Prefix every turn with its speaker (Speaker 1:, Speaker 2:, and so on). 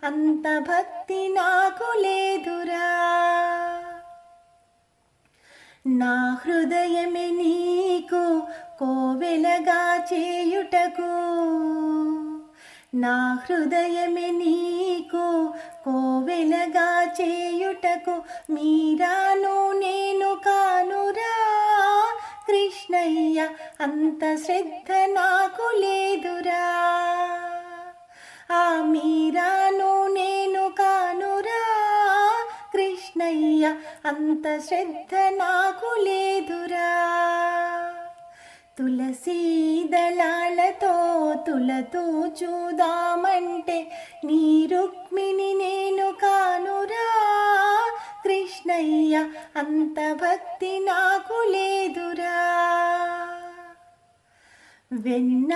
Speaker 1: అంత భక్తి నాకు లేదురా. నా హృదయమే నీకు కోవెలగా చేయుటకు, నా హృదయమే నీకు కోవెలగా చేయుటకు మీరాను నేను కానురా. కృష్ణయ్య అంత శ్రద్ధ నాకు లేదురా. ఆ మీరాను నేను కానురా. కృష్ణయ్య అంత శ్రద్ధ నాకు లేదురా. తులసీ దళాలతో తులతూ చూదామంటే నీ రుక్మిణి నేను కానురా. కృష్ణయ్య అంత భక్తి నాకు లేదురా. వెన్న